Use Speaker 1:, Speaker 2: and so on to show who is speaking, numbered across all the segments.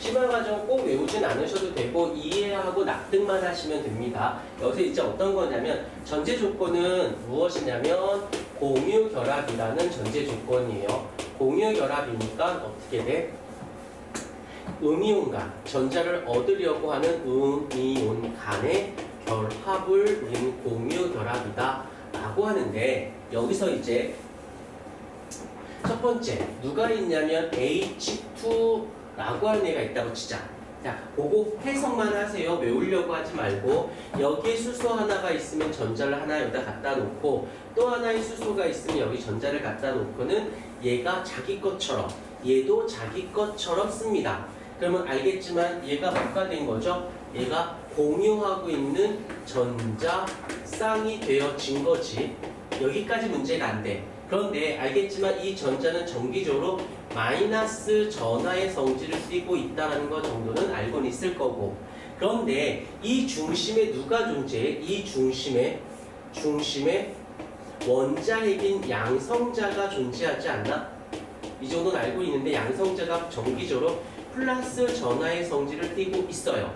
Speaker 1: 심화 과정 꼭 외우진 않으셔도 되고 이해하고 납득만 하시면 됩니다. 여기서 이제 어떤 거냐면 전제 조건은 무엇이냐면 공유 결합이라는 전제 조건이에요. 공유 결합이니까 어떻게 돼? 음이온 간, 전자를 얻으려고 하는 음이온 간의 결합을 우리는 공유 결합이다 라고 하는데, 여기서 이제 첫 번째 누가 있냐면 H2라고 하는 애가 있다고 치자. 자, 그거 해석만 하세요. 외우려고 하지 말고. 여기에 수소 하나가 있으면 전자를 하나 여기다 갖다 놓고 또 하나의 수소가 있으면 여기 전자를 갖다 놓고는 얘가 자기 것처럼 얘도 자기 것처럼 씁니다. 그러면 알겠지만 얘가 뭐가 된 거죠? 얘가 공유하고 있는 전자 쌍이 되어진 거지. 여기까지 문제가 안 돼. 그런데 알겠지만 이 전자는 정기적으로 마이너스 전하의 성질을 띠고 있다는 것 정도는 알고는 있을 거고, 그런데 이 중심에 누가 존재해? 이 중심에 원자핵인 양성자가 존재하지 않나? 이 정도는 알고 있는데 양성자가 정기적으로 플러스 전하의 성질을 띠고 있어요.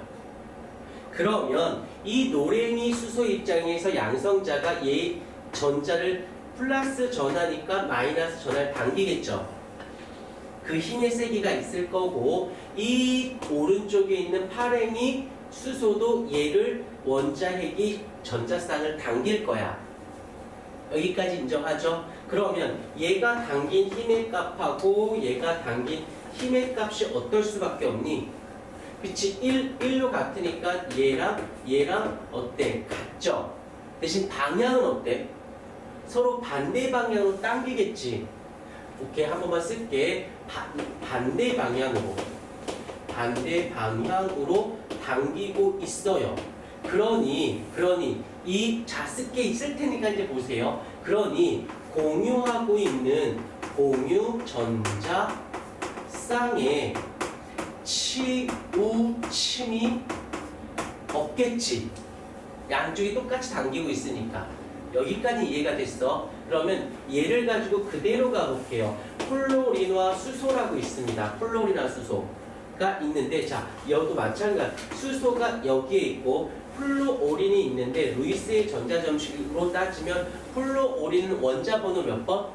Speaker 1: 그러면 이 노랭이 수소 입장에서 양성자가 얘 전자를 플러스 전하니까 마이너스 전하를 당기겠죠. 그 힘의 세기가 있을 거고, 이 오른쪽에 있는 파랭이 수소도 얘를 원자핵이 전자쌍을 당길 거야. 여기까지 인정하죠? 그러면 얘가 당긴 힘의 값하고 얘가 당긴 힘의 값이 어떨 수밖에 없니? 그치? 1로 같으니까 얘랑 어때? 같죠? 대신 방향은 어때? 서로 반대 방향으로 당기겠지. 오케이, 한 번만 쓸게. 반대 방향으로 당기고 있어요. 그러니 쓸게 있을 테니까 이제 보세요. 그러니 공유하고 있는 공유 전자 쌍에 치우침이 없겠지. 양쪽이 똑같이 당기고 있으니까. 여기까지 이해가 됐어. 그러면 얘를 가지고 그대로 가볼게요. 플로린과 수소라고 있습니다. 플로린과 수소가 있는데, 자, 여기도 마찬가지. 수소가 여기에 있고 플로오린이 있는데, 루이스의 전자점식으로 따지면 플로오린은 원자 번호 몇 번?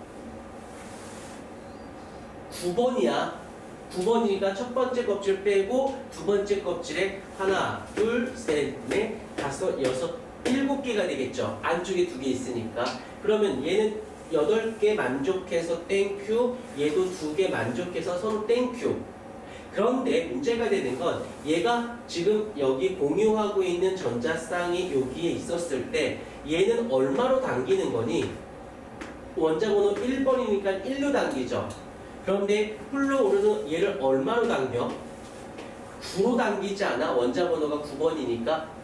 Speaker 1: 9번이야. 9번이니까 첫 번째 껍질 빼고 두 번째 껍질에 하나, 둘, 셋, 넷, 다섯, 여섯, 7개가 되겠죠. 안쪽에 2개 있으니까. 그러면 얘는 8개 만족해서 땡큐, 얘도 2개 만족해서 서로 땡큐. 그런데 문제가 되는 건 얘가 지금 여기 공유하고 있는 전자쌍이 여기에 있었을 때 얘는 얼마로 당기는 거니? 원자번호 1번이니까 1로 당기죠. 그런데 플로오르는 얘를 얼마로 당겨? 9로 당기지 않아? 원자번호가 9번이니까.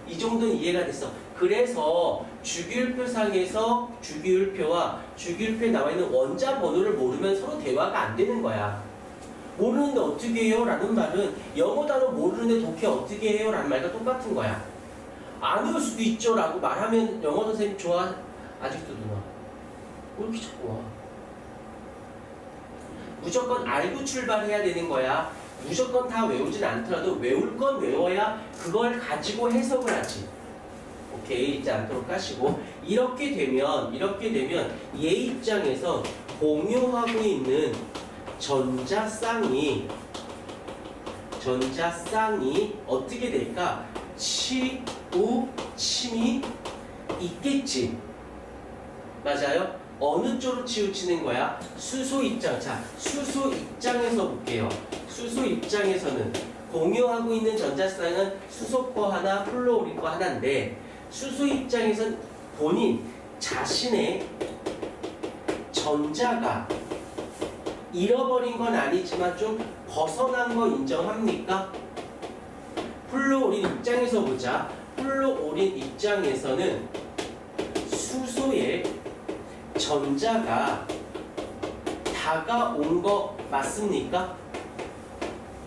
Speaker 1: 이 정도는 이해가 됐어. 그래서 주기율표상에서 주기율표와 주기율표에 나와 있는 원자 번호를 모르면 서로 대화가 안 되는 거야. 모르는데 어떻게 해요? 라는 말은 영어 단어 모르는데 독해 어떻게 해요? 라는 말과 똑같은 거야. 안 외울 수도 있죠 라고 말하면 영어 선생님 좋아? 아직도 누나 왜 이렇게 자꾸 와? 무조건 알고 출발해야 되는 거야. 무조건 다 외우진 않더라도 외울 건 외워야 그걸 가지고 해석을 하지. 오케이, 잊지 않도록 하시고, 이렇게 되면 얘 입장에서 공유하고 있는 전자쌍이 어떻게 될까? 치우침이 있겠지. 맞아요? 어느 쪽으로 치우치는 거야? 수소 입장. 자, 수소 입장에서 볼게요. 수소 입장에서는 공유하고 있는 전자쌍은 수소 거 하나, 플로오린 거 하나인데, 수소 입장에서는 본인 자신의 전자가 잃어버린 건 아니지만 좀 벗어난 거 인정합니까? 플로오린 입장에서 보자. 플로오린 입장에서는 수소의 전자가 다가온 거 맞습니까?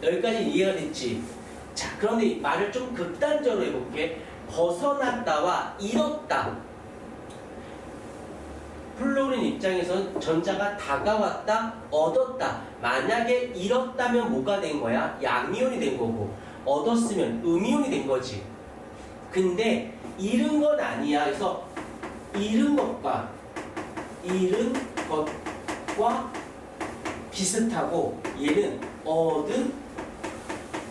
Speaker 1: 여기까지 이해가 됐지? 자, 그런데 말을 좀 극단적으로 해볼게. 벗어났다와 잃었다. 플로린 입장에선 전자가 다가왔다, 얻었다. 만약에 잃었다면 뭐가 된 거야? 양이온이 된 거고, 얻었으면 음이온이 된 거지. 근데 잃은 건 아니야. 그래서 잃은 것과 비슷하고, 얘는 얻은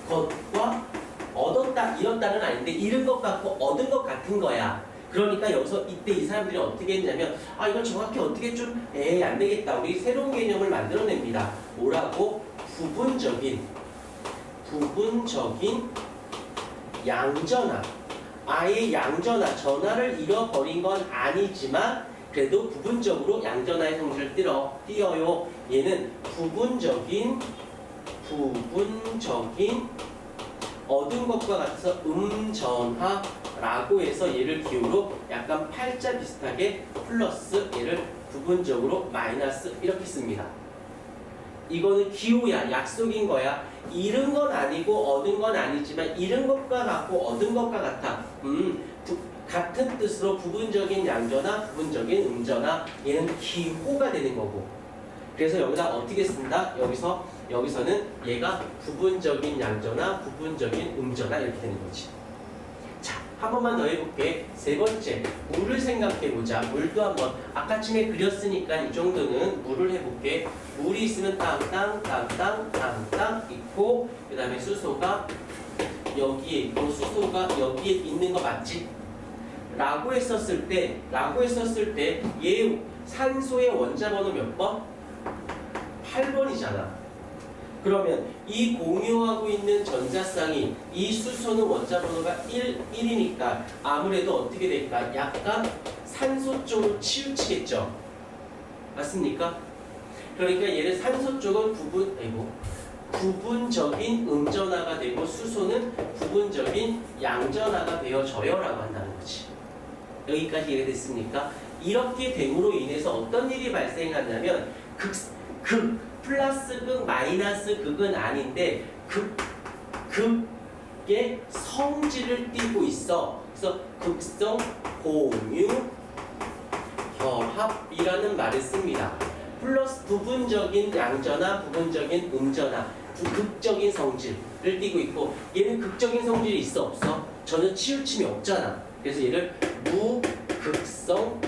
Speaker 1: 것과 얻었다, 잃었다는 아닌데 잃은 것 같고 얻은 것 같은 거야. 그러니까 여기서 이때 이 사람들이 어떻게 했냐면, 아, 이건 정확히 어떻게 좀 안 되겠다. 우리 새로운 개념을 만들어냅니다. 뭐라고? 부분적인 양전화. 아예 양전화, 전화를 잃어버린 건 아니지만 그래도 부분적으로 양전화의 성질을 띄어요. 얘는 부분적인 얻은 것과 같아서 음전화라고 해서 얘를 기호로 약간 팔자 비슷하게 플러스, 얘를 부분적으로 마이너스 이렇게 씁니다. 이거는 기호야, 약속인 거야. 잃은 건 아니고 얻은 건 아니지만 잃은 것과 같고 얻은 것과 같아. 같은 뜻으로 부분적인 양전화, 부분적인 음전화, 얘는 기호가 되는 거고. 그래서 여기다 어떻게 쓴다? 여기서는 얘가 부분적인 양전화, 부분적인 음전화 이렇게 되는 거지. 자, 한 번만 더 해볼게. 세 번째, 물을 생각해보자. 물도 한번 아까쯤에 그렸으니까 이 정도는 물을 해볼게. 물이 있으면 땅땅 있고, 그 다음에 수소가 여기에 있고, 수소가 여기에 있는 거 맞지? 라고 했었을 때 얘 산소의 원자 번호 몇 번? 8번이잖아. 그러면 이 공유하고 있는 전자쌍이, 이 수소는 원자 번호가 1이니까 아무래도 어떻게 될까? 약간 산소 쪽으로 치우치겠죠. 맞습니까? 그러니까 얘는 산소 쪽은 부분적인 음전화가 되고 수소는 부분적인 양전화가 되어져요 라고 한다는 거지. 여기까지 이해됐습니까? 이렇게 됨으로 인해서 어떤 일이 발생하냐면 플러스 극, 마이너스 극은 아닌데 극의 성질을 띠고 있어. 그래서 극성 공유 결합이라는 말을 씁니다. 플러스 부분적인 양전화, 부분적인 음전화, 극적인 성질을 띠고 있고, 얘는 극적인 성질이 있어 없어? 전혀 치우침이 없잖아. 그래서 얘를 무극성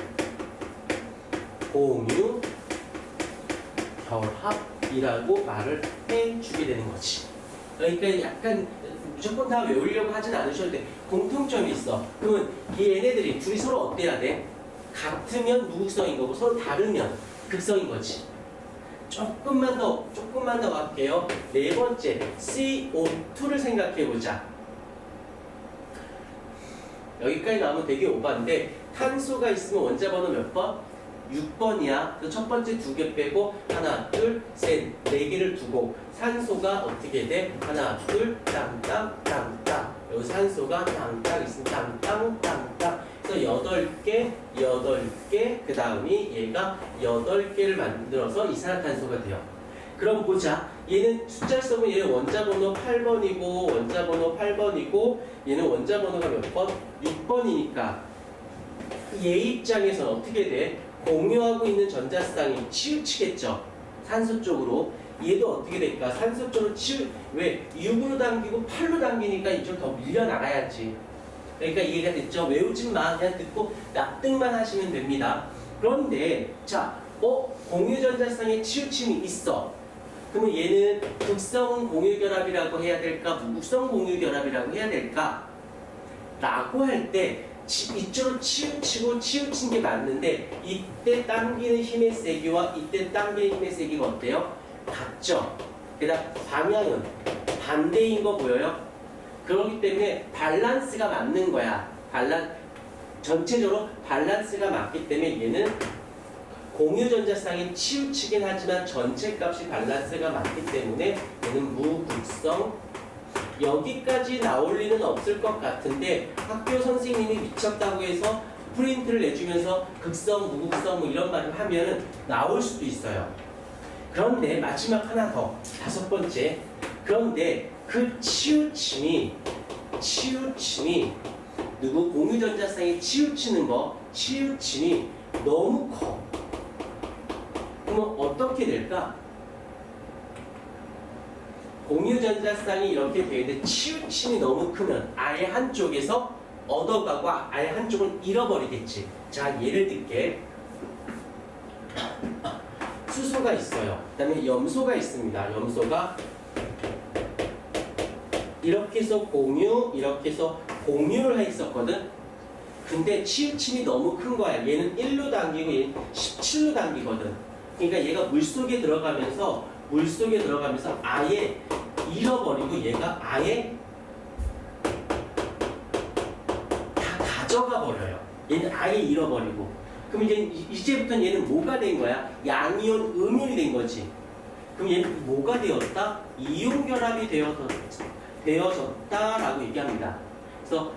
Speaker 1: 공유 결합이라고 말을 해주게 되는 거지. 그러니까 약간 무조건 다 외우려고 하진 않으셔도 돼. 공통점이 있어. 그러면 얘네들이 둘이 서로 어때야 돼? 같으면 무극성인 거고 서로 다르면 극성인 거지. 조금만 더 갈게요. 네 번째, CO2를 생각해보자. 여기까지 나오면 되게 오반데, 탄소가 있으면 원자 번호 몇 번? 6번이야. 그래서 첫 번째 2개 빼고 하나, 둘, 셋, 4개를 두고 산소가 어떻게 돼? 하나, 둘, 땅땅. 여기 산소가 땅땅 있으면 땅땅. 그래서 8개, 그 다음이 얘가 8개를 만들어서 이산화탄소가 돼요. 그럼 보자. 얘는 숫자 써보면 얘는 원자 번호 8번이고, 얘는 원자 번호가 몇 번? 6번이니까 얘 입장에서는 어떻게 돼? 공유하고 있는 전자쌍이 치우치겠죠. 산소 쪽으로. 얘도 어떻게 될까? 산소 쪽으로 왜? 6으로 당기고 8로 당기니까 이쪽 더 밀려나가야지. 그러니까 이해가 됐죠? 외우지 마. 그냥 듣고 납득만 하시면 됩니다. 그런데 자, 공유 전자쌍에 치우침이 있어. 그러면 얘는 극성 공유결합이라고 해야 될까? 무극성 공유결합이라고 해야 될까? 라고 할 때 이쪽으로 치우친 게 맞는데, 이때 당기는 힘의 세기와 이때 당기는 힘의 세기가 어때요? 같죠? 게다가 방향은 반대인 거 보여요? 그렇기 때문에 밸런스가 맞는 거야. 전체적으로 밸런스가 맞기 때문에 얘는 공유전자쌍이 치우치긴 하지만 전체 값이 밸런스가 맞기 때문에 얘는 무극성. 여기까지 나올 리는 없을 것 같은데 학교 선생님이 미쳤다고 해서 프린트를 내주면서 극성, 무극성 뭐 이런 말을 하면은 나올 수도 있어요. 그런데 마지막 하나 더, 5번째. 그런데 그 치우침이 누구 공유전자쌍이 치우치는 거, 치우침이 너무 커. 그러면 어떻게 될까? 공유전자쌍이 이렇게 되는데 치우침이 너무 크면 아예 한쪽에서 얻어가고 아예 한쪽은 잃어버리겠지. 자, 예를 들게. 수소가 있어요. 그 다음에 염소가 있습니다. 염소가 이렇게 해서 공유, 이렇게 해서 공유를 했었거든. 근데 치우침이 너무 큰 거야. 얘는 1로 당기고 얘는 17로 당기거든. 그러니까 얘가 물속에 들어가면서 아예 잃어버리고 얘가 아예 다 가져가 버려요. 얘는 아예 잃어버리고. 그럼 이제부터는 얘는 뭐가 된 거야? 양이온, 음이온이 된 거지. 그럼 얘는 뭐가 되었다? 이온 결합이 되어졌다라고 얘기합니다. 그래서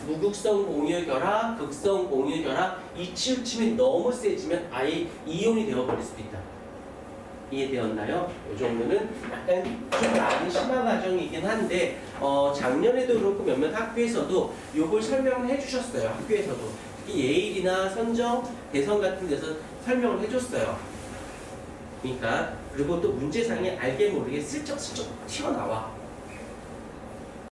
Speaker 1: 무극성 공유 결합, 극성 공유 결합, 이 치우침이 너무 세지면 아예 이온이 되어버릴 수도 있다. 이해되었나요? 이 정도는 약간 좀 많이 심화 과정이긴 한데 작년에도 그렇고 몇몇 학교에서도 이걸 설명해 주셨어요. 학교에서도 특히 예일이나 선정, 대선 같은 데서 설명을 해줬어요. 그러니까 그리고 또 문제상에 알게 모르게 슬쩍슬쩍 튀어나와.